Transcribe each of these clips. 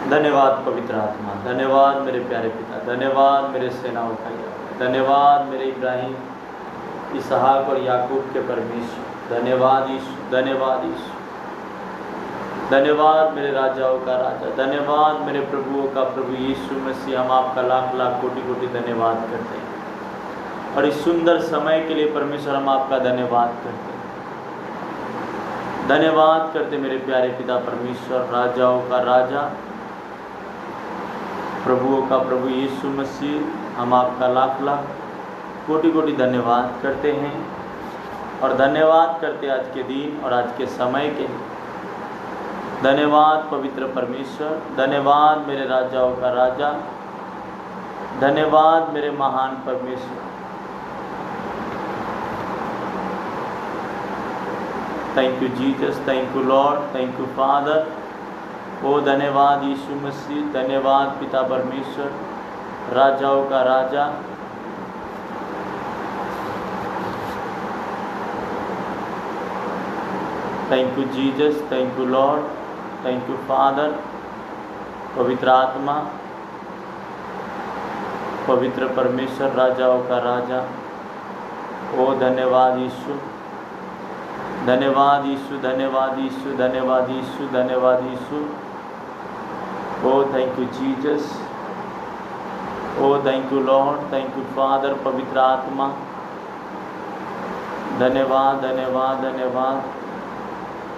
धन्यवाद पवित्र आत्मा, धन्यवाद मेरे प्यारे पिता, धन्यवाद मेरे सेनाओं का यहोवा, धन्यवाद मेरे इब्राहिम, इसहाक और याकूब के परमेश्वर, धन्यवाद यीशु, धन्यवाद यीशु, धन्यवाद मेरे राजाओं का राजा, धन्यवाद मेरे प्रभुओं का प्रभु यीशु मसीह। हम आपका लाख लाख कोटि कोटि धन्यवाद करते हैं और इस सुंदर समय के लिए परमेश्वर हम आपका धन्यवाद करते हैं। धन्यवाद करते मेरे प्यारे पिता परमेश्वर, राजाओं का राजा, प्रभुओं का प्रभु यीशु मसीह। हम आपका लाख लाख कोटि कोटि धन्यवाद करते हैं और धन्यवाद करते आज के दिन और आज के समय के। धन्यवाद पवित्र परमेश्वर, धन्यवाद मेरे राजाओं का राजा, धन्यवाद मेरे महान परमेश्वर। Thank you Jesus, thank you Lord, thank you Father. ओ धन्यवाद यीशु मसीह, धन्यवाद पिता परमेश्वर, राजाओं का राजा। Thank you Jesus, thank you Lord, thank you Father. पवित्र आत्मा, पवित्र परमेश्वर, राजाओं का राजा। ओ धन्यवाद यीशु, धन्यवाद यीशु, धन्यवाद यीशु, धन्यवाद यीशु, धन्यवाद यीशु। ओ थैंक यू जीसस, ओ thank you Lord, thank you Father. पवित्र आत्मा, धन्यवाद धन्यवाद धन्यवाद।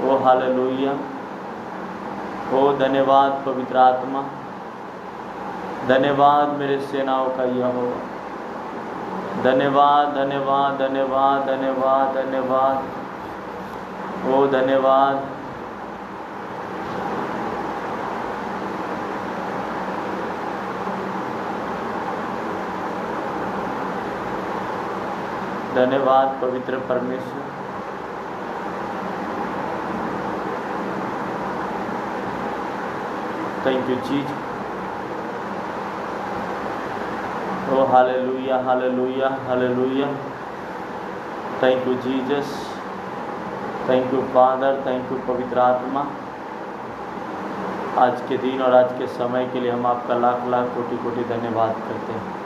ओ हालेलुया, ओ धन्यवाद पवित्र आत्मा, धन्यवाद मेरे सेनाओं का यहोवा, धन्यवाद धन्यवाद धन्यवाद धन्यवाद धन्यवाद। ओ धन्यवाद, धन्यवाद पवित्र परमेश्वर। Thank you Jesus. ओ hallelujah hallelujah hallelujah. Thank you Jesus, thank you father, thank you पवित्र आत्मा। आज के दिन और आज के समय के लिए हम आपका लाख लाख कोटि कोटि धन्यवाद करते हैं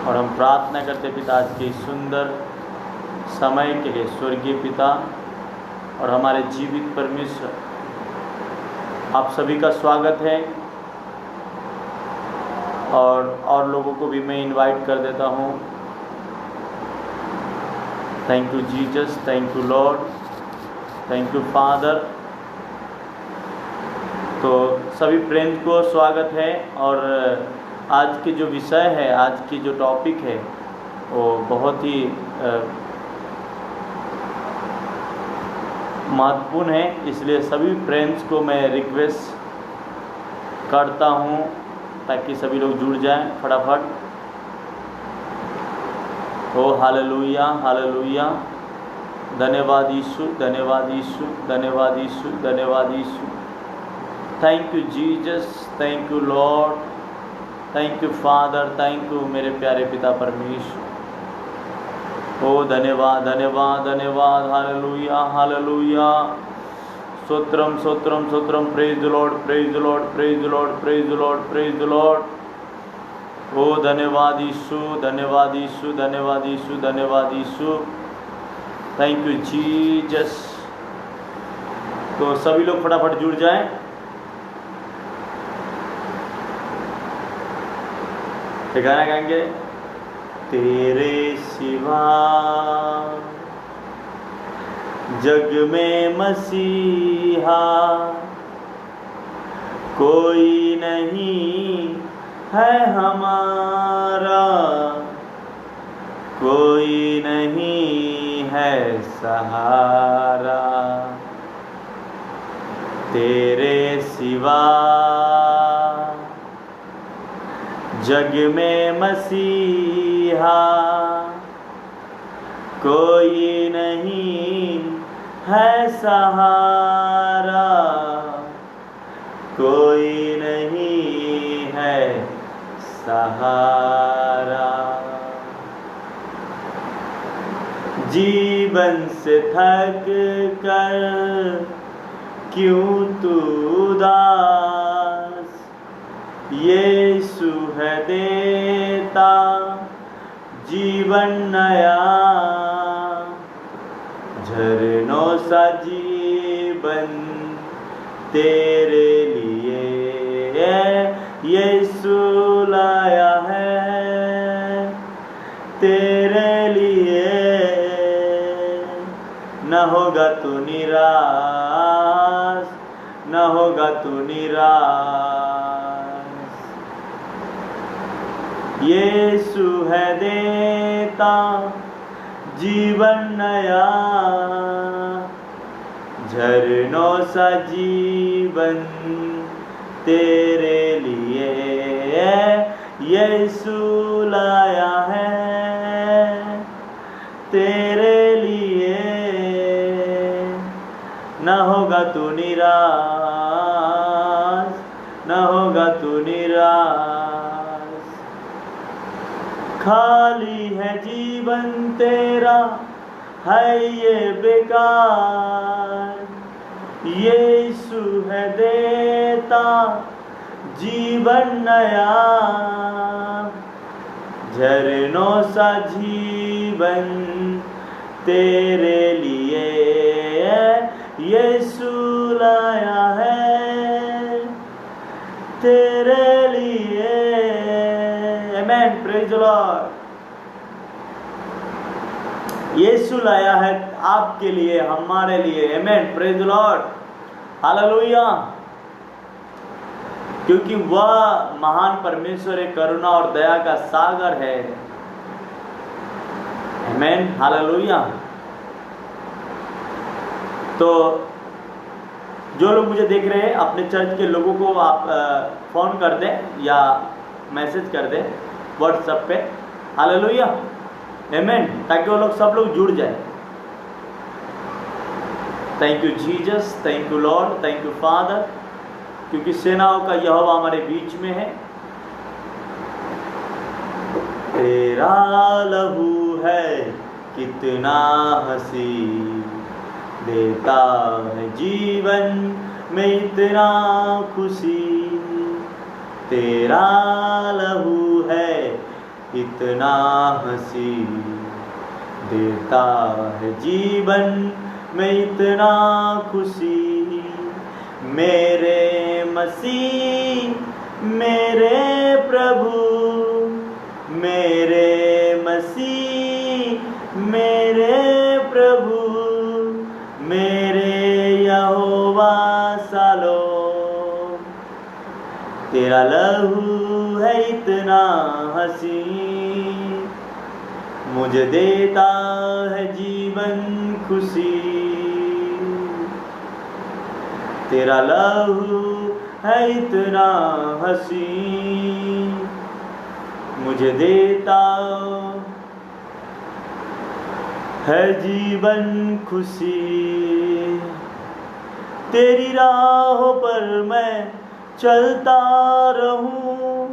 और हम प्रार्थना करते पिता आज के सुंदर समय के लिए। स्वर्गीय पिता और हमारे जीवित परमेश्वर, आप सभी का स्वागत है और लोगों को भी मैं इनवाइट कर देता हूँ। Thank you Jesus, thank you Lord, thank you father. तो सभी फ्रेंड्स को स्वागत है और आज के जो विषय है, आज की जो टॉपिक है वो बहुत ही महत्वपूर्ण है, इसलिए सभी फ्रेंड्स को मैं रिक्वेस्ट करता हूँ ताकि सभी लोग जुड़ जाएं फटाफट। ओ हालेलुया हालेलुया। धन्यवाद यीशु, धन्यवाद यीशु, धन्यवाद यीशु, धन्यवाद Yeshu. Thank you Jesus, thank you Lord, thank you father, thank you मेरे प्यारे पिता परमेश्वर। ओ धन्यवाद धन्यवाद धन्यवाद। Hallelujah hallelujah. स्तोत्रम स्तोत्रम स्तोत्रम। Praise the Lord, praise the Lord, praise the Lord, praise the Lord, praise the Lord. ओ धन्यवाद यीशु, धन्यवाद यीशु, धन्यवाद यीशु, धन्यवाद यीशु। Thank you Jesus. तो सभी लोग फटाफट जुड़ जाएं। गाना गाएंगे। तेरे सिवा जग में मसीहा कोई नहीं है हमारा, कोई नहीं है सहारा। तेरे सिवा जग में मसीहा कोई नहीं है सहारा, कोई नहीं है सहारा। जीवन से थक कर क्यों तू उदास जीवन नया, झरनों सा जीवन तेरे लिए यीशु लाया है, तेरे लिए। न होगा तू निराश, न होगा तू निराश। यीशु है देता जीवन नया, झरनों सा जीवन तेरे लिए यीशु लाया है, तेरे लिए। न होगा तू निराश, न होगा तू निराश। खाली है जीवन तेरा, है ये बेकार, यीशु है देता जीवन नया, झरनों सा जीवन तेरे लिए यीशु लाया है, तेरे लिए। आमेन, प्रेज द लॉर्ड। यीशु लाया है आपके लिए, हमारे लिए। आमेन, प्रेज द लॉर्ड, हालेलुया। क्योंकि वह महान परमेश्वर एक करुणा और दया का सागर है। आमेन, हालेलुया। तो जो लोग मुझे देख रहे हैं, अपने चर्च के लोगों को आप फोन कर दें या मैसेज कर दें व्हाट्सएप पे, हालेलुया, आमेन, ताकि वो लोग सब लोग जुड़ जाए। Thank you Jesus, thank you Lord, thank you father, क्योंकि सेनाओं का यहोवा हमारे बीच में है। तेरा लहू है कितना हंसी, देता है जीवन में इतना खुशी। तेरा लहू है इतना हंसी, देता है जीवन में इतना खुशी। मेरे मसीह मेरे प्रभु, मेरे मसीह मेरे प्रभु, मेरे यहोवा शालोम। तेरा लहू है इतना हंसी, मुझे देता है जीवन खुशी। तेरा लहू है इतना हंसी, मुझे देता है जीवन खुशी। तेरी राहों पर मैं चलता रहूं,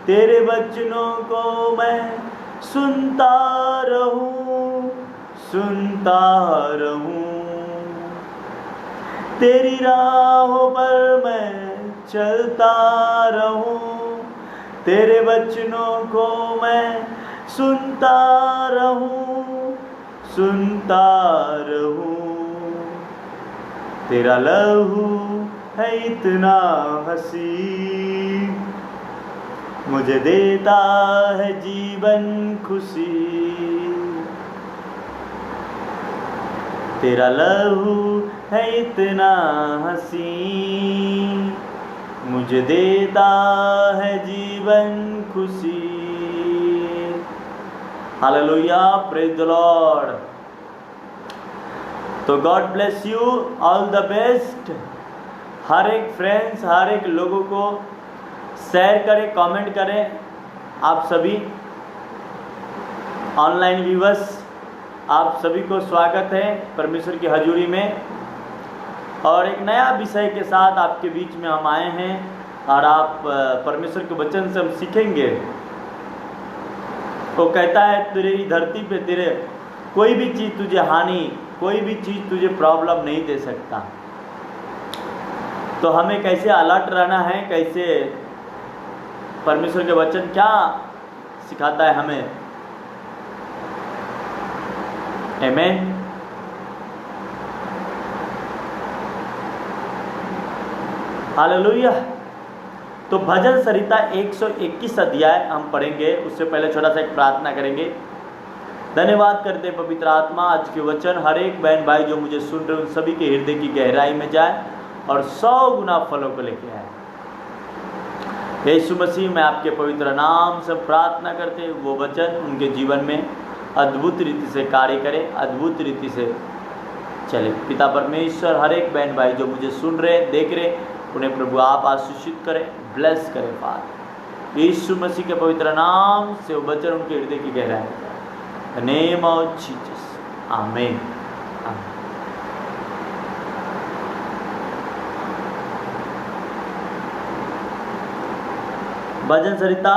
तेरे वचनों को मैं सुनता रहूं, सुनता रहूं। तेरी राहों पर मैं चलता रहूं, तेरे वचनों को मैं सुनता रहूं, सुनता रहूं। तेरा लहू है इतना हंसी, मुझे देता है जीवन खुशी। तेरा लहू है इतना हंसी, मुझे देता है जीवन खुशी। Hallelujah, praise the Lord. तो God bless you, all the best. हर एक फ्रेंड्स, हर एक लोगों को शेयर करें, कमेंट करें। आप सभी ऑनलाइन व्यूअर्स, आप सभी को स्वागत है परमेश्वर की हजूरी में। और एक नया विषय के साथ आपके बीच में हम आए हैं, और आप परमेश्वर के वचन से हम सीखेंगे। वो कहता है तेरी धरती पे तेरे कोई भी चीज़ तुझे हानि, कोई भी चीज़ तुझे प्रॉब्लम नहीं दे सकता। तो हमें कैसे अलर्ट रहना है, कैसे परमेश्वर के वचन क्या सिखाता है हमें, आमेन। हालेलुया। तो भजन संहिता 121 अध्याय हम पढ़ेंगे, उससे पहले छोटा सा एक प्रार्थना करेंगे। धन्यवाद करते पवित्र आत्मा, आज के वचन हर एक बहन भाई जो मुझे सुन रहे उन सभी के हृदय की गहराई में जाए और 100 गुना फलों को लेके आए। यीशु मसीह, मैं आपके पवित्र नाम से प्रार्थना करते वो वचन उनके जीवन में अद्भुत रीति से कार्य करे, अद्भुत रीति से चले। पिता परमेश्वर, हर एक बहन भाई जो मुझे सुन रहे देख रहे, उन्हें प्रभु आप आशीषित करें, ब्लेस करें फादर। यीशु मसीह के पवित्र नाम से वो वचन उनके हृदय की गहराई में जाए। नेम ऑफ जीसस, आमीन। भजन संहिता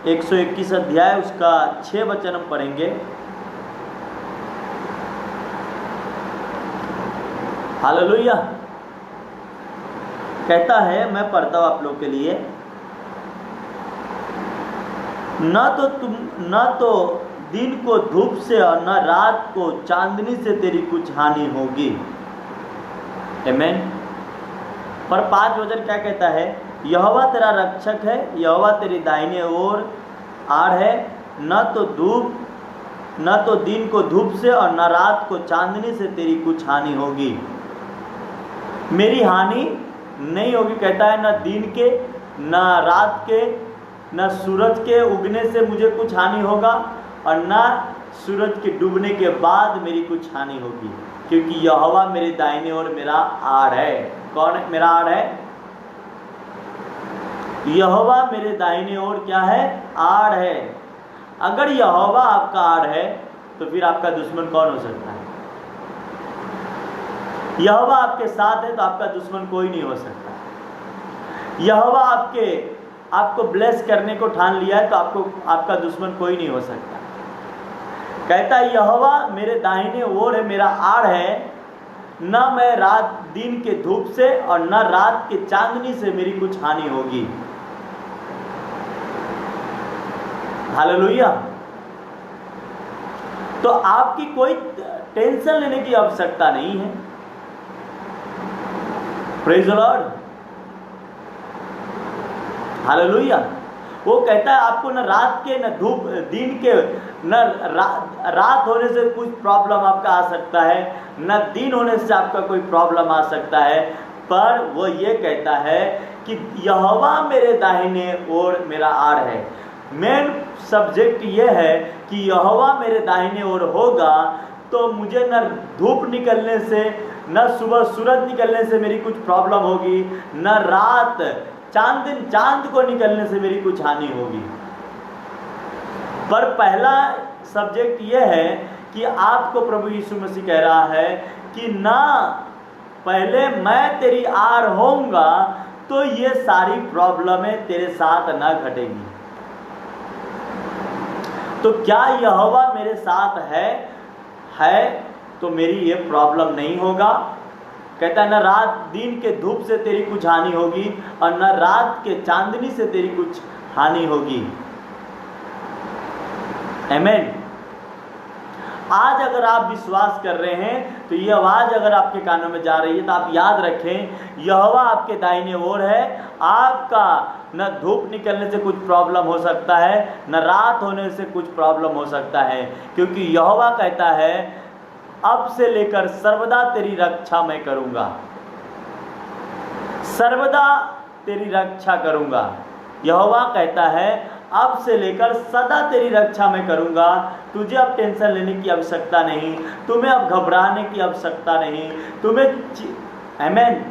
121 अध्याय उसका 6 वचन हम पढ़ेंगे। हालेलुया। कहता है, मैं पढ़ता हूं आप लोग के लिए। न तो दिन को धूप से और न रात को चांदनी से तेरी कुछ हानि होगी। आमीन। पर 5 वचन क्या कहता है? यहोवा तेरा रक्षक है, यहोवा तेरी दाहिने ओर आड़ है, न तो दिन को धूप से और न रात को चांदनी से तेरी कुछ हानि होगी। मेरी हानि नहीं होगी, कहता है, न दिन के, न रात के, न सूरज के उगने से मुझे कुछ हानि होगा और न सूरज के डूबने के बाद मेरी कुछ हानि होगी, क्योंकि यहोवा मेरे दाहिने ओर मेरा आड़ है। कौन मेरा आड़ है? यहोवा मेरे दाहिने ओर क्या है? आड़ है। अगर यहोवा आपका आड़ है तो फिर आपका दुश्मन कौन हो सकता है? यहोवा आपके साथ है तो आपका दुश्मन कोई नहीं हो सकता। यहोवा आपको ब्लेस करने को ठान लिया है तो आपका दुश्मन कोई नहीं हो सकता। कहता है, यहोवा मेरे दाहिने ओर है, मेरा आड़ है, न मैं दिन के धूप से और न रात के चांदनी से मेरी कुछ हानि होगी। हालेलुया। तो आपकी कोई टेंशन लेने की आवश्यकता नहीं है। Praise the Lord. हालेलुया। वो कहता है, आपको न रात के न धूप दिन के न रात होने से कुछ प्रॉब्लम आपका आ सकता है, न दिन होने से आपका कोई प्रॉब्लम आ सकता है, पर वो ये कहता है कि यहोवा मेरे दाहिने ओर मेरा आड़ है। मेन सब्जेक्ट ये है कि यहोवा मेरे दाहिने ओर होगा तो मुझे न धूप निकलने से, न सुबह सूरज निकलने से मेरी कुछ प्रॉब्लम होगी, न रात चांद को निकलने से मेरी कुछ हानि होगी। पर पहला सब्जेक्ट यह है कि आपको प्रभु यीशु मसीह कह रहा है कि ना पहले मैं तेरी आड़ होऊंगा तो ये सारी प्रॉब्लमें तेरे साथ ना घटेगी। तो क्या यहोवा मेरे साथ है तो मेरी ये प्रॉब्लम नहीं होगा। कहता है, न रात दिन के धूप से तेरी कुछ हानि होगी और न रात के चांदनी से तेरी कुछ हानि होगी। आमीन। आज अगर आप विश्वास कर रहे हैं तो ये आवाज अगर आपके कानों में जा रही है तो आप याद रखें, यहोवा आपके दाहिने ओर है। आपका न धूप निकलने से कुछ प्रॉब्लम हो सकता है, न रात होने से कुछ प्रॉब्लम हो सकता है, क्योंकि यहोवा कहता है, अब से लेकर सर्वदा तेरी रक्षा मैं करूंगा। सर्वदा तेरी रक्षा करूंगा। यहोवा कहता है, अब से लेकर सदा तेरी रक्षा मैं करूंगा। तुझे अब टेंशन लेने की आवश्यकता नहीं, तुम्हें अब घबराने की आवश्यकता नहीं, तुम्हें आमीन।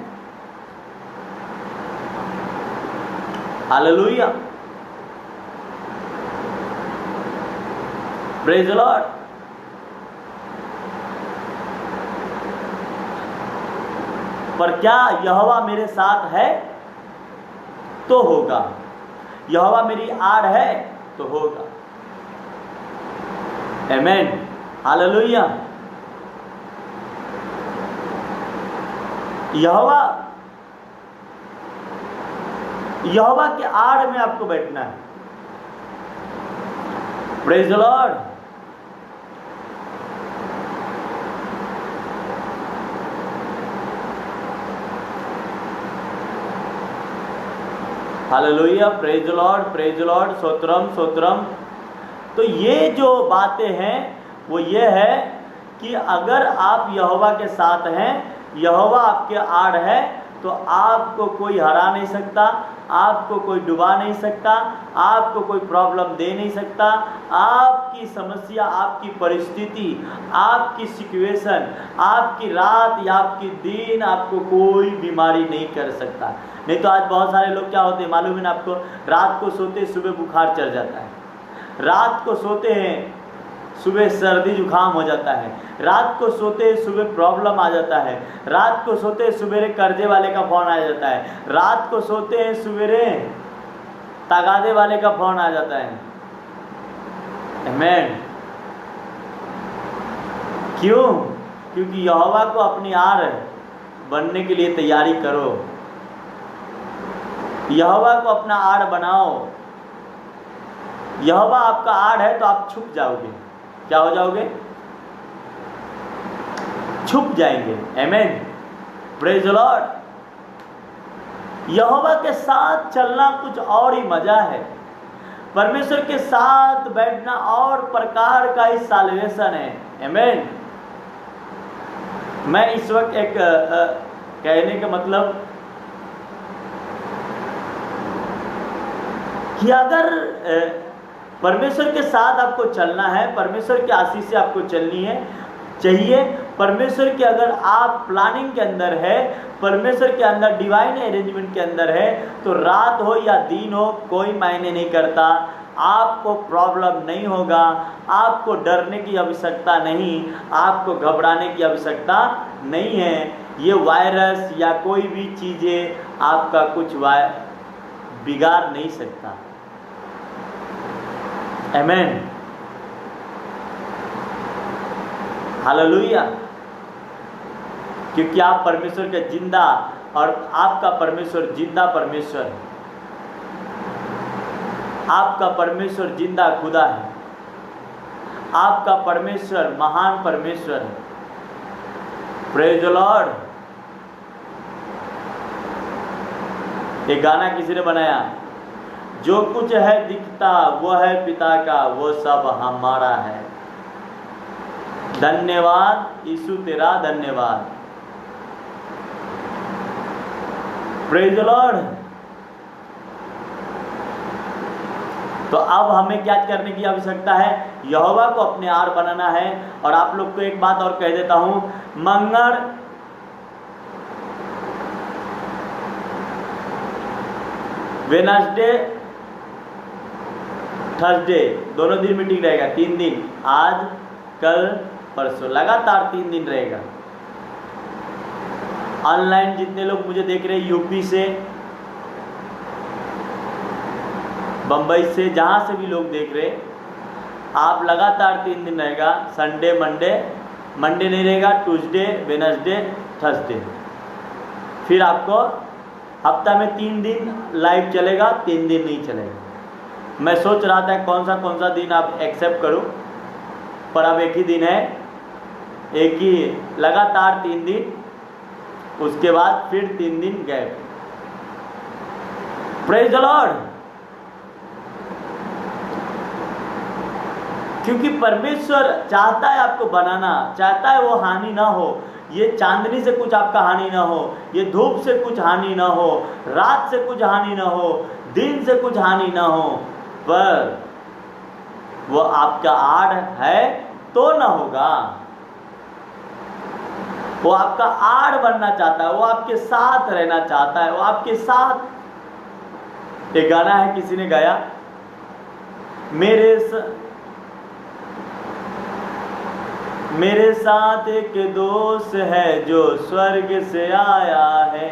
हालेलुया। Praise the Lord. पर क्या यहोवा मेरे साथ है तो होगा, यहोवा मेरी आड़ है तो होगा। आमीन। हालेलुया। यहोवा के आड़ में आपको बैठना है। Praise the Lord. Hallelujah, praise the Lord, stotram stotram. तो ये जो बातें हैं वो ये है कि अगर आप यहोवा के साथ हैं, यहोवा आपके आड़ है, तो आपको कोई हरा नहीं सकता, आपको कोई डुबा नहीं सकता, आपको कोई प्रॉब्लम दे नहीं सकता। आपकी समस्या, आपकी परिस्थिति, आपकी सिचुएशन, आपकी रात या आपकी दिन, आपको कोई बीमारी नहीं कर सकता। नहीं तो आज बहुत सारे लोग क्या होते हैं मालूम है ना आपको, रात को सोते सुबह बुखार चढ़ जाता है, रात को सोते हैं सुबह सर्दी जुकाम हो जाता है, रात को सोते सुबह प्रॉब्लम आ जाता है, रात को सोते सवेरे कर्जे वाले का फोन आ जाता है, रात को सोते हैं सवेरे तगादे वाले का फोन आ जाता है। आमीन। क्यों? क्योंकि यहोवा को अपनी आड़ बनने के लिए तैयारी करो, यहोवा को अपना आड़ बनाओ। यहोवा आपका आड़ है तो आप छुप जाओगे। क्या हो जाओगे? छुप जाएंगे। आमीन, प्रेज द लॉर्ड। यहोवा के साथ चलना कुछ और ही मजा है, परमेश्वर के साथ बैठना और प्रकार का ही साल्वेशन है। आमीन। मैं इस वक्त एक कहने का मतलब कि अगर परमेश्वर के साथ आपको चलना है, परमेश्वर की आशीष से आपको चलनी है चाहिए, परमेश्वर के अगर आप प्लानिंग के अंदर है, परमेश्वर के अंदर डिवाइन अरेंजमेंट के अंदर है, तो रात हो या दिन हो कोई मायने नहीं करता। आपको प्रॉब्लम नहीं होगा, आपको डरने की आवश्यकता नहीं, आपको घबराने की आवश्यकता नहीं है। ये वायरस या कोई भी चीज़ें आपका कुछ बिगाड़ नहीं सकता। आमीन, हालेलुया। क्योंकि आप परमेश्वर के जिंदा, और आपका परमेश्वर जिंदा परमेश्वर है, आपका परमेश्वर जिंदा खुदा है, आपका परमेश्वर महान परमेश्वर है। Praise the Lord. एक गाना किसी ने बनाया, जो कुछ है दिखता वो है पिता का, वो सब हमारा है। धन्यवाद यीशु तेरा धन्यवाद। Praise the Lord. तो अब हमें क्या करने की आवश्यकता है? यहोवा को अपने आड़ बनाना है। और आप लोग को एक बात और कह देता हूं, मंगल वेडनेसडे थर्सडे दोनों दिन मीटिंग रहेगा। 3 दिन, आज कल परसों, लगातार 3 दिन रहेगा। ऑनलाइन जितने लोग मुझे देख रहे हैं, यूपी से, बम्बई से, जहाँ से भी लोग देख रहे, आप लगातार 3 दिन रहेगा। संडे मंडे नहीं रहेगा, ट्यूसडे वेडनेसडे थर्सडे। फिर आपको हफ्ता में 3 दिन लाइव चलेगा, 3 दिन नहीं चलेगा। मैं सोच रहा था कौन सा दिन आप एक्सेप्ट करूं, पर अब एक ही दिन है, एक ही लगातार 3 दिन, उसके बाद फिर 3 दिन गैप। Praise the Lord. क्योंकि परमेश्वर चाहता है आपको बनाना, चाहता है वो हानि ना हो। ये चांदनी से कुछ आपका हानि ना हो, ये धूप से कुछ हानि ना हो, रात से कुछ हानि ना हो, दिन से कुछ हानि ना हो, पर वो आपका आड़ है तो ना होगा। वो आपका आड़ बनना चाहता है, वो आपके साथ रहना चाहता है, वो आपके साथ। एक गाना है किसी ने गाया, मेरे साथ एक दोस्त है जो स्वर्ग से आया है,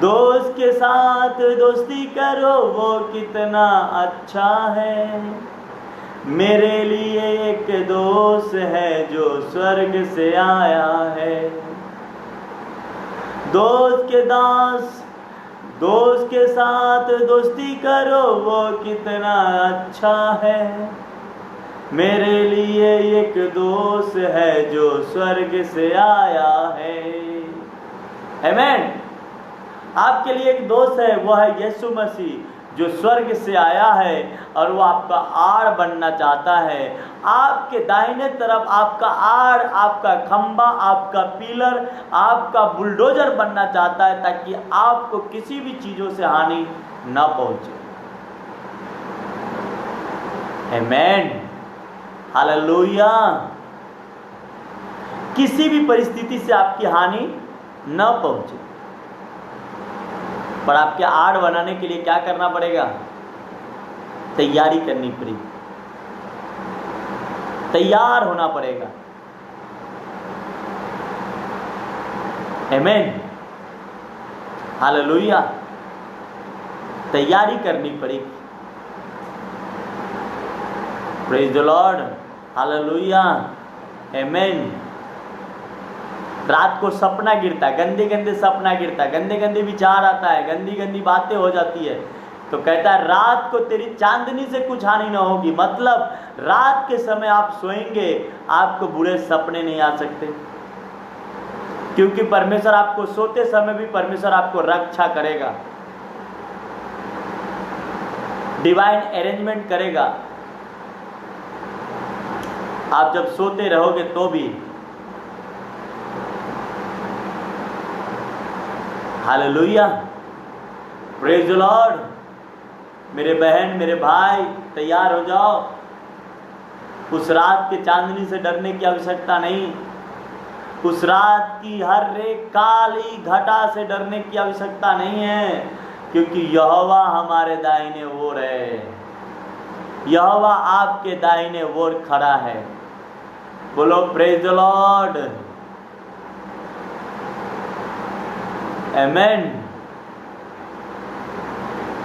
दोस्त के साथ दोस्ती करो वो कितना अच्छा है। मेरे लिए एक दोस्त है जो स्वर्ग से आया है, दोस्त के साथ दोस्ती करो वो कितना अच्छा है। मेरे लिए एक दोस्त है जो स्वर्ग से आया है। आमीन। आपके लिए एक दोस्त है, वो है यीशु मसीह, जो स्वर्ग से आया है और वो आपका आड़ बनना चाहता है। आपके दाहिने तरफ आपका आड़, आपका खंबा, आपका पिलर, आपका बुलडोजर बनना चाहता है, ताकि आपको किसी भी चीजों से हानि ना पहुंचे। आमेन, हालेलुया। किसी भी परिस्थिति से आपकी हानि न पहुंचे, पर आपके आड़ बनाने के लिए क्या करना पड़ेगा? तैयारी करनी पड़ेगी, तैयार होना पड़ेगा। आमेन, हालेलुया। तैयारी करनी पड़ेगी। प्रेज द लॉर्ड, हालेलुया, आमेन। रात को सपना गिरता है, गंदे गंदे सपना गिरता है, गंदे गंदे विचार आता है, गंदी गंदी बातें हो जाती है, तो कहता है रात को तेरी चांदनी से कुछ हानि ना होगी। मतलब रात के समय आप सोएंगे, आपको बुरे सपने नहीं आ सकते, क्योंकि परमेश्वर आपको सोते समय भी परमेश्वर आपको रक्षा करेगा, डिवाइन अरेंजमेंट करेगा। आप जब सोते रहोगे तो भी। Hallelujah, praise the Lord. मेरे बहन, मेरे भाई, तैयार हो जाओ। उस रात के चांदनी से डरने की आवश्यकता नहीं, उस रात की हर एक काली घटा से डरने की आवश्यकता नहीं है, क्योंकि यहोवा हमारे दाहिने ओर है, यहोवा आपके दाहिने ओर खड़ा है। बोलो प्रेज द लॉर्ड, आमेन।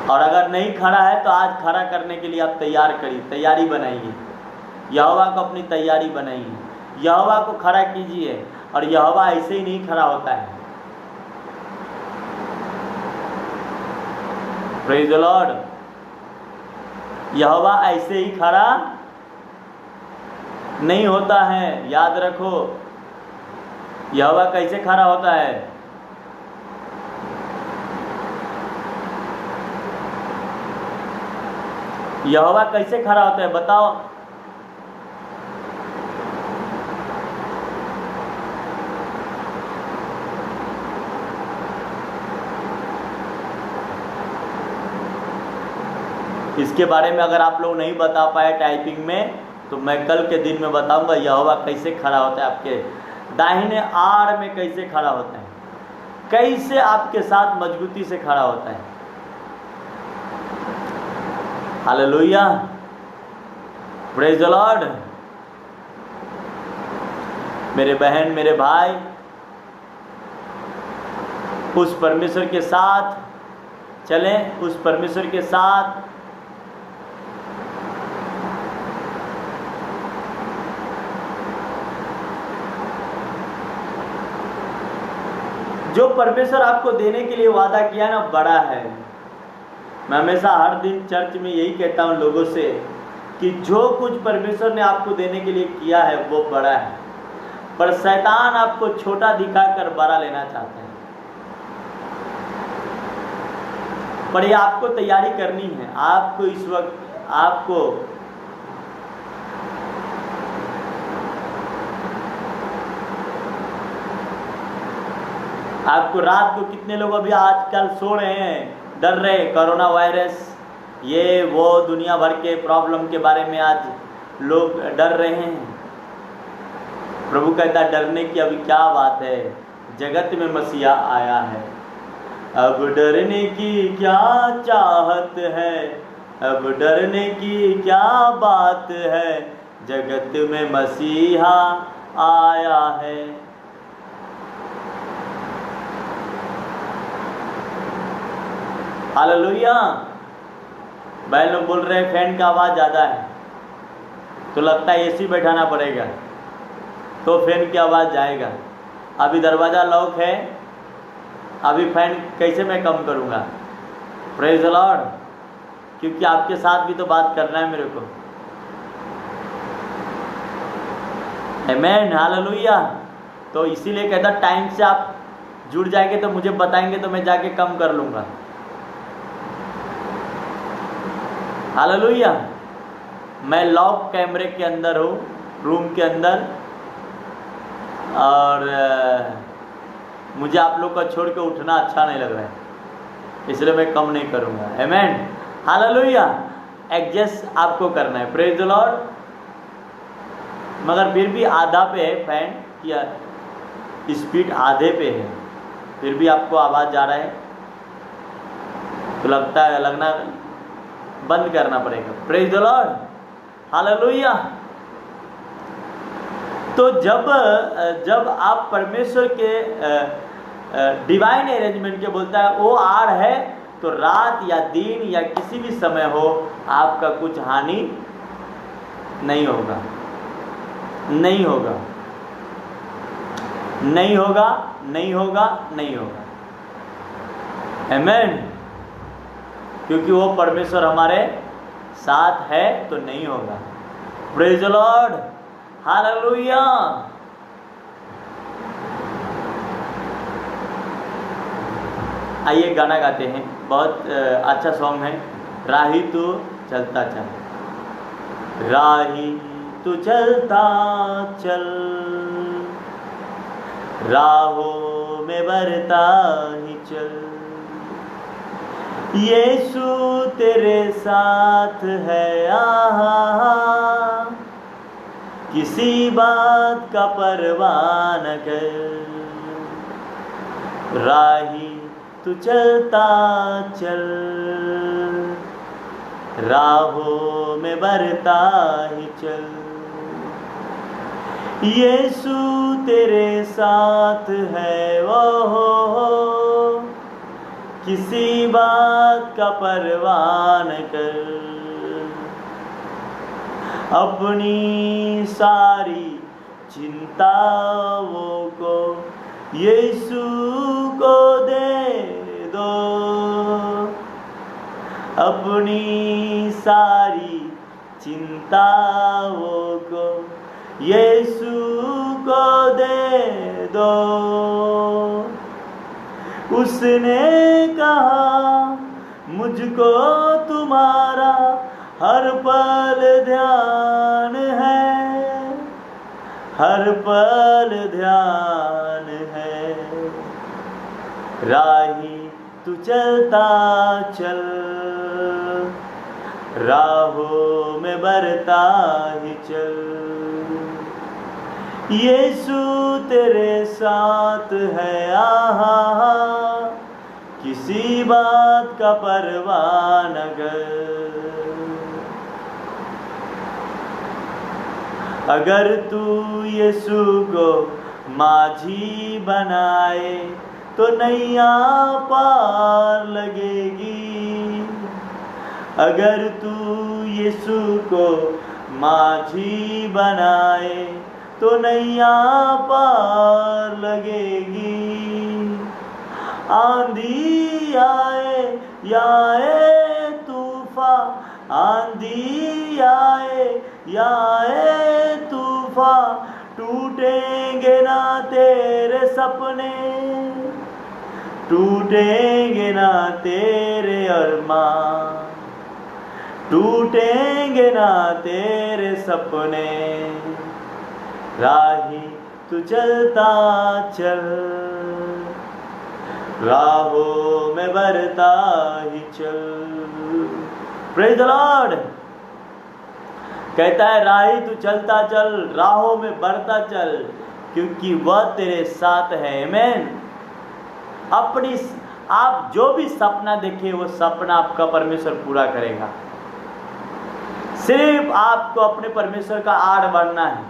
और अगर नहीं खड़ा है तो आज खड़ा करने के लिए आप तैयार करिए, तैयारी बनाइए, यहोवा को अपनी तैयारी बनाइए, यहोवा को खड़ा कीजिए। और यहोवा ऐसे ही नहीं खड़ा होता है। प्रेज द लॉर्ड, यहोवा ऐसे ही खड़ा नहीं होता है। याद रखो, यहोवा कैसे खड़ा होता है? यहोवा कैसे खड़ा होता है बताओ? इसके बारे में अगर आप लोग नहीं बता पाए टाइपिंग में, तो मैं कल के दिन में बताऊंगा यहोवा कैसे खड़ा होता है, आपके दाहिने आड़ में कैसे खड़ा होता है, कैसे आपके साथ मजबूती से खड़ा होता है। Hallelujah, praise the Lord. मेरे बहन, मेरे भाई, उस परमेश्वर के साथ चलें, उस परमेश्वर के साथ जो परमेश्वर आपको देने के लिए वादा किया ना, बड़ा है। मैं हमेशा हर दिन चर्च में यही कहता हूँ लोगों से कि जो कुछ परमेश्वर ने आपको देने के लिए किया है वो बड़ा है, पर शैतान आपको छोटा दिखाकर बड़ा लेना चाहता है। पर ये आपको तैयारी करनी है। आपको इस वक्त आपको रात को कितने लोग अभी आजकल सो रहे हैं, डर रहे, कोरोना वायरस, ये वो दुनिया भर के प्रॉब्लम के बारे में आज लोग डर रहे हैं। प्रभु कहता डरने की अभी क्या बात है, जगत में मसीहा आया है। अब डरने की क्या चाहत है, अब डरने की क्या बात है, जगत में मसीहा आया है। हालेलुया। भाई लोग बोल रहे हैं फैन का आवाज़ ज़्यादा है, तो लगता है एसी बैठाना पड़ेगा तो फैन की आवाज़ जाएगा। अभी दरवाज़ा लॉक है, अभी फैन कैसे मैं कम करूँगा? प्रेज द लॉर्ड, क्योंकि आपके साथ भी तो बात करना है मेरे को। आमेन, हालेलुया। तो इसीलिए कहता टाइम से आप जुड़ जाएंगे तो मुझे बताएंगे तो मैं जाके कम कर लूँगा। हालेलुया। मैं लॉक कैमरे के अंदर हूँ, रूम के अंदर, और मुझे आप लोग का छोड़ के उठना अच्छा नहीं लग रहा है, इसलिए मैं कम नहीं करूँगा। आमेन। हालेलुया। एडजस्ट आपको करना है। Praise the Lord. मगर फिर भी आधा पे है फैन, या स्पीड आधे पे है, फिर भी आपको आवाज़ जा रहा है तो लगना बंद करना पड़ेगा। Praise the Lord. हालेलुया। तो जब आप परमेश्वर के डिवाइन अरेंजमेंट के बोलता है वो आड़ है, तो रात या दिन या किसी भी समय हो, आपका कुछ हानि नहीं होगा, नहीं होगा, नहीं होगा, नहीं होगा, नहीं होगा। आमेन। क्योंकि वो परमेश्वर हमारे साथ है तो नहीं होगा। Praise the Lord. हालेलुया। आइए गाना गाते हैं, बहुत अच्छा सॉन्ग है। राही तू चलता चल, राही तू चलता चल, राहों में बरता ही चल, यीशु तेरे साथ है। आहा, किसी बात का परवाह न कर, राही तू चलता चल, राहों में बरता ही चल, यीशु तेरे साथ है। वो किसी बात का परवाह न कर, अपनी सारी चिंताओं को यीशु को दे दो, अपनी सारी चिंताओं को यीशु को दे दो। उसने कहा मुझको तुम्हारा हर पल ध्यान है, हर पल ध्यान है, राही तू चलता चल, राहों में बरता ही चल, यीशु तेरे साथ है। आहा, किसी बात का परवाह न कर, अगर तू यीशु को माझी बनाए तो नैया पार लगेगी, अगर तू यीशु को माझी बनाए तो नैया पार लगेगी, आंधी आए या तूफान, आंधी आए या तूफान, टूटेंगे ना तेरे सपने, टूटेंगे ना तेरे अरमान, टूटेंगे ना तेरे सपने, राही तू चलता चल, राहों में बरता ही चल। Praise the Lord. कहता है राही तू चलता चल, राहों में बढ़ता चल, क्योंकि वह तेरे साथ है। आमेन। अपनी आप जो भी सपना देखे वो सपना आपका परमेश्वर पूरा करेगा। सिर्फ आपको अपने परमेश्वर का आड़ बनना है,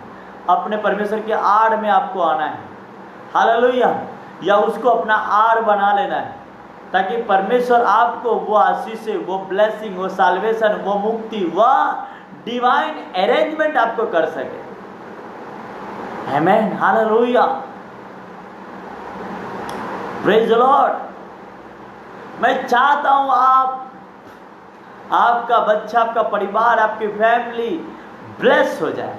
अपने परमेश्वर के आड़ में आपको आना है। हालेलुया। या उसको अपना आड़ बना लेना है, ताकि परमेश्वर आपको वो आशीष, वो ब्लेसिंग, वो साल्वेशन, वो मुक्ति, वह डिवाइन अरेंजमेंट आपको कर सके। आमेन। हालेलुया। Praise the Lord. मैं चाहता हूं आपका बच्चा, आपका परिवार, आपकी फैमिली ब्लेस हो जाए।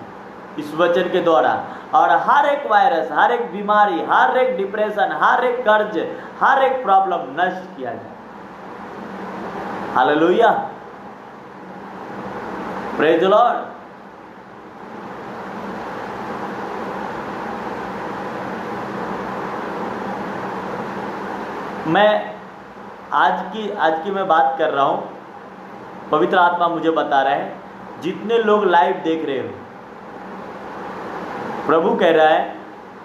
इस वचन के द्वारा, और हर एक वायरस, हर एक बीमारी, हर एक डिप्रेशन, हर एक कर्ज, हर एक प्रॉब्लम नष्ट किया जाए। Hallelujah, praise the Lord. मैं आज की मैं बात कर रहा हूँ, पवित्र आत्मा मुझे बता रहे हैं, जितने लोग लाइव देख रहे हो, प्रभु कह रहा है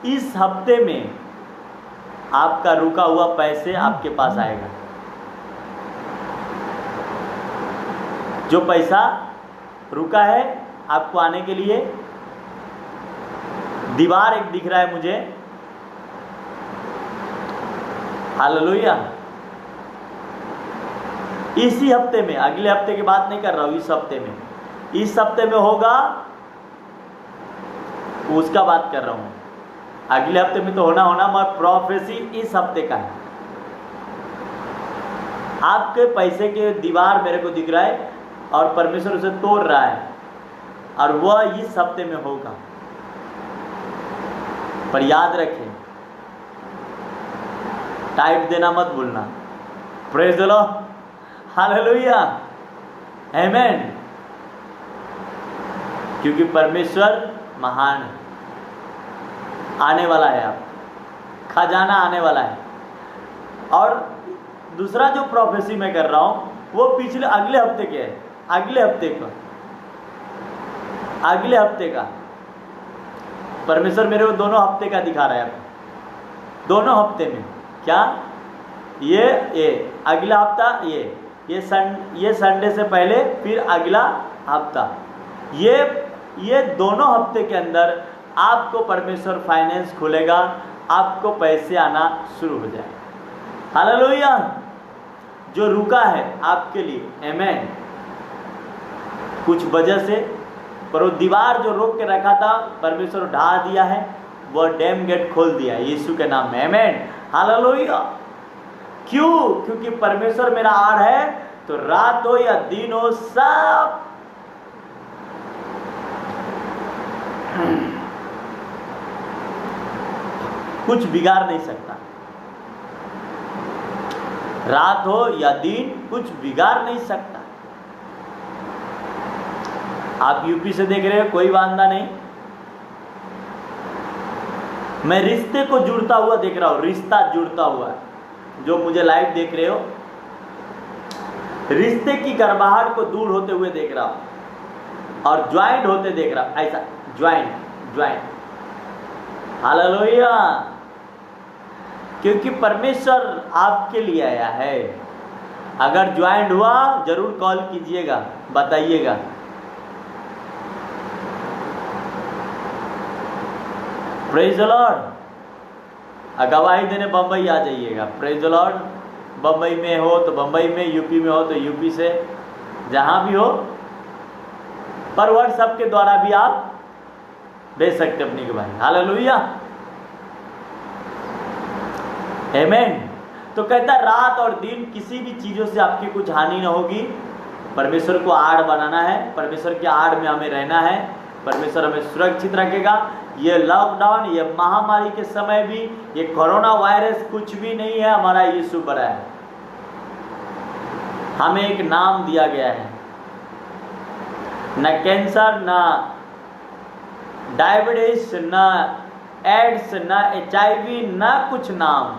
इस हफ्ते में आपका रुका हुआ पैसे आपके पास आएगा। जो पैसा रुका है आपको आने के लिए, दीवार एक दिख रहा है मुझे, हालेलुया। इसी हफ्ते में, अगले हफ्ते की बात नहीं कर रहा हूं, इस हफ्ते में होगा, उसका बात कर रहा हूं। अगले हफ्ते में तो होना मगर प्रोफेसी इस हफ्ते का है। आपके पैसे के दीवार मेरे को दिख रहा है और परमेश्वर उसे तोड़ रहा है, और वह इस हफ्ते में होगा। पर याद रखें, टाइप देना मत भूलना। प्रेज द लॉर्ड, हालेलुया, आमेन। क्योंकि परमेश्वर महान है, आने वाला है, आप खजाना आने वाला है। और दूसरा जो प्रोफेसी मैं कर रहा हूं वो पिछले अगले हफ्ते के है, अगले हफ्ते का परमेश्वर मेरे को दोनों हफ्ते का दिखा रहा है। दोनों हफ्ते में क्या, ये अगला हफ्ता, ये संडे से पहले, फिर अगला हफ्ता, ये दोनों हफ्ते के अंदर आपको परमेश्वर फाइनेंस खोलेगा, आपको पैसे आना शुरू हो जाए। हालेलुया, जो रुका है आपके लिए, आमेन। कुछ वजह से, पर वो दीवार जो रोक के रखा था परमेश्वर ढा दिया है, वो डैम गेट खोल दिया यीशु के नाम में, आमेन, हालेलुया। क्यों? क्योंकि परमेश्वर मेरा आड़ है, तो रात हो या दिन हो, सब कुछ बिगाड़ नहीं सकता। रात हो या दिन, कुछ बिगाड़ नहीं सकता। आप यूपी से देख रहे हो, कोई वांदा नहीं। मैं रिश्ते को जुड़ता हुआ देख रहा हूं, रिश्ता जुड़ता हुआ, जो मुझे लाइव देख रहे हो, रिश्ते की गर्माहट को दूर होते हुए देख रहा हूं और ज्वाइंट होते देख रहा हूं, ऐसा ज्वाइंट, हालेलुया। क्योंकि परमेश्वर आपके लिए आया है। अगर ज्वाइंट हुआ जरूर कॉल कीजिएगा, बताइएगा। Praise the Lord. गवाही देने बंबई आ जाइएगा, प्रेज द लॉर्ड। बंबई में हो तो बंबई में, यूपी में हो तो यूपी से, जहां भी हो। पर व्हाट्सएप के द्वारा भी आप भेज सकते अपनी गवाही, हालेलुया, आमेन। तो कहता रात और दिन किसी भी चीजों से आपकी कुछ हानि ना होगी। परमेश्वर को आड़ बनाना है, परमेश्वर के आड़ में हमें रहना है, परमेश्वर हमें सुरक्षित रखेगा। ये लॉकडाउन, ये महामारी के समय भी, ये कोरोना वायरस कुछ भी नहीं है, हमारा यीशु बड़ा है। हमें एक नाम दिया गया है, न कैंसर, न डायबिटीज, न एड्स, न HIV, न कुछ नाम,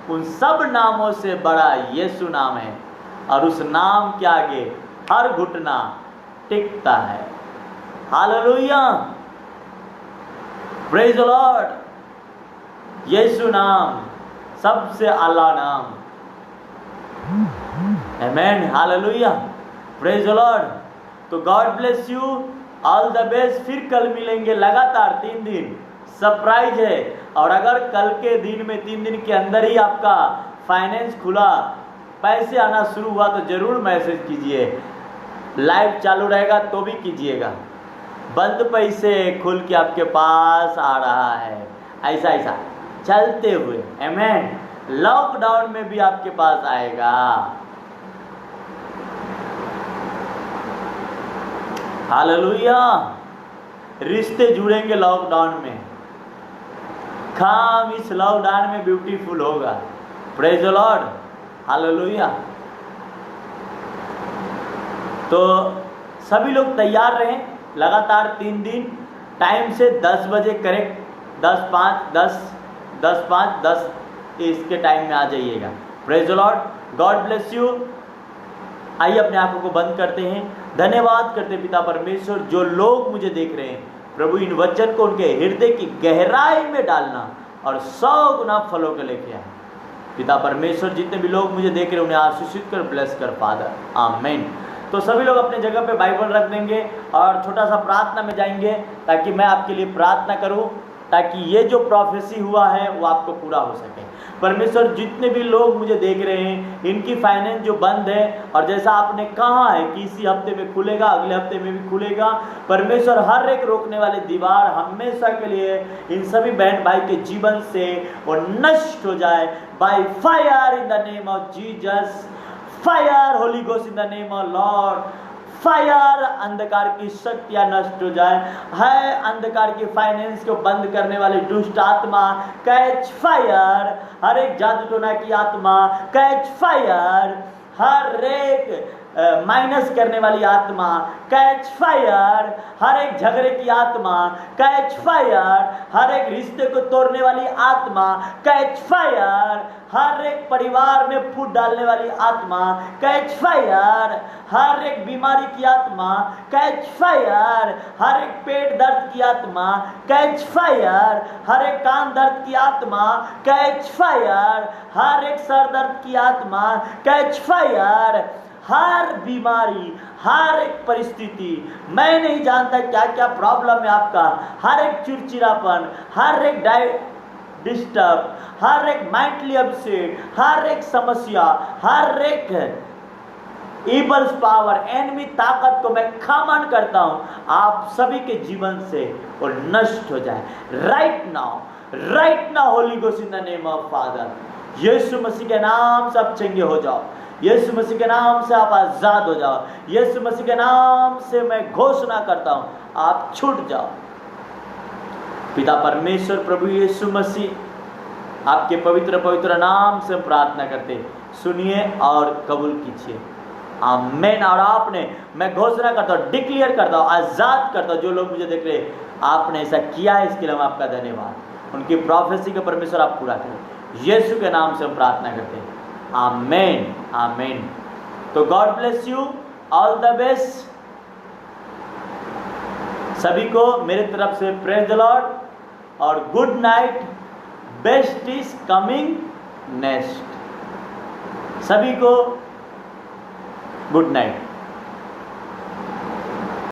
उन सब नामों से बड़ा यीशु नाम है। और उस नाम के आगे हर घुटना टिकता है, हालेलुया, प्रेज द लॉर्ड। यीशु नाम सबसे आला नाम, आमेन, हालेलुया, प्रेज द लॉर्ड। तो God bless you, all the best. फिर कल मिलेंगे, लगातार 3 दिन सरप्राइज है। और अगर कल के दिन में, 3 दिन के अंदर ही आपका फाइनेंस खुला, पैसे आना शुरू हुआ, तो जरूर मैसेज कीजिए। लाइव चालू रहेगा तो भी कीजिएगा। बंद पैसे खुल के आपके पास आ रहा है, ऐसा चलते हुए, आमेन। लॉकडाउन में भी आपके पास आएगा, हालेलुया। रिश्ते जुड़ेंगे लॉकडाउन में, काम इस लॉकडाउन में ब्यूटीफुल होगा। Praise the Lord, hallelujah. तो सभी लोग तैयार रहें, लगातार 3 दिन टाइम से 10 बजे करेक्ट, 10 इसके टाइम में आ जाइएगा। Praise the Lord, God bless you. आइए अपने आंखों को बंद करते हैं, धन्यवाद करते पिता परमेश्वर, जो लोग मुझे देख रहे हैं प्रभु, इन वचन को उनके हृदय की गहराई में डालना और 100 गुना फलों के लेके आए। पिता परमेश्वर, जितने भी लोग मुझे देख रहे हैं उन्हें आशीषित कर, ब्लेस कर फादर, आमीन। तो सभी लोग अपने जगह पे बाइबल रख देंगे और छोटा सा प्रार्थना में जाएंगे, ताकि मैं आपके लिए प्रार्थना करूं, ताकि ये जो प्रोफेसी हुआ है वो आपको पूरा हो सके। परमेश्वर, जितने भी लोग मुझे देख रहे हैं इनकी फाइनेंस जो बंद है, और जैसा आपने कहा है कि इसी हफ्ते में खुलेगा, अगले हफ्ते में भी खुलेगा, परमेश्वर हर एक रोकने वाली दीवार हमेशा के लिए इन सभी बहन भाई के जीवन से वो नष्ट हो जाए by fire in the name of Jesus. Fire Holi Ghost in the name of Lord. Fire, अंधकार की शक्तियां नष्ट हो जाए। है अंधकार की फाइनेंस को बंद करने वाली दुष्ट आत्मा कैच फायर। हर एक जादू टोना की आत्मा कैच फायर। हर एक माइनस करने वाली आत्मा कैच फायर। हर एक झगड़े की आत्मा कैच फायर। हर एक रिश्ते को तोड़ने वाली आत्मा कैच फायर। हर एक परिवार में फूट डालने वाली आत्मा कैच फायर। हर एक बीमारी की आत्मा कैच फायर। हर एक पेट दर्द की आत्मा कैच फायर। हर एक कान दर्द की आत्मा कैच फायर। हर एक सर दर्द की आत्मा कैच फायर। हर बीमारी, हर एक परिस्थिति, मैं नहीं जानता क्या क्या प्रॉब्लम है आपका, हर एक चिड़चिड़ापन, हर एक डिस्टर्ब, हर एक मेंटली अपसेट, हर एक समस्या, हर एक इवल्स पावर, एनिमी ताकत को मैं खमन करता हूं आप सभी के जीवन से और नष्ट हो जाए right now Holy Ghost in the name of Father. Yeshu Masih के नाम से आप चंगे हो जाओ। यीशु मसीह के नाम से आप आजाद हो जाओ। यीशु मसीह के नाम से मैं घोषणा करता हूं आप छूट जाओ। पिता परमेश्वर, प्रभु यीशु मसीह, आपके पवित्र पवित्र नाम से प्रार्थना करते, सुनिए और कबूल कीजिए, आमीन। और आपने, मैं घोषणा करता हूँ, डिक्लेयर करता हूँ, आजाद करता हूँ, जो लोग मुझे देख रहे आपने ऐसा किया है, इसके लिए मैं आपका धन्यवाद। उनकी प्रोफेसी का परमेश्वर आप पूरा करें, यीशु के नाम से हम प्रार्थना करते हैं, आमीन आमीन। तो God bless you, all the best सभी को मेरे तरफ से, प्रेज द लॉर्ड और good night. Best is coming next. सभी को गुड नाइट।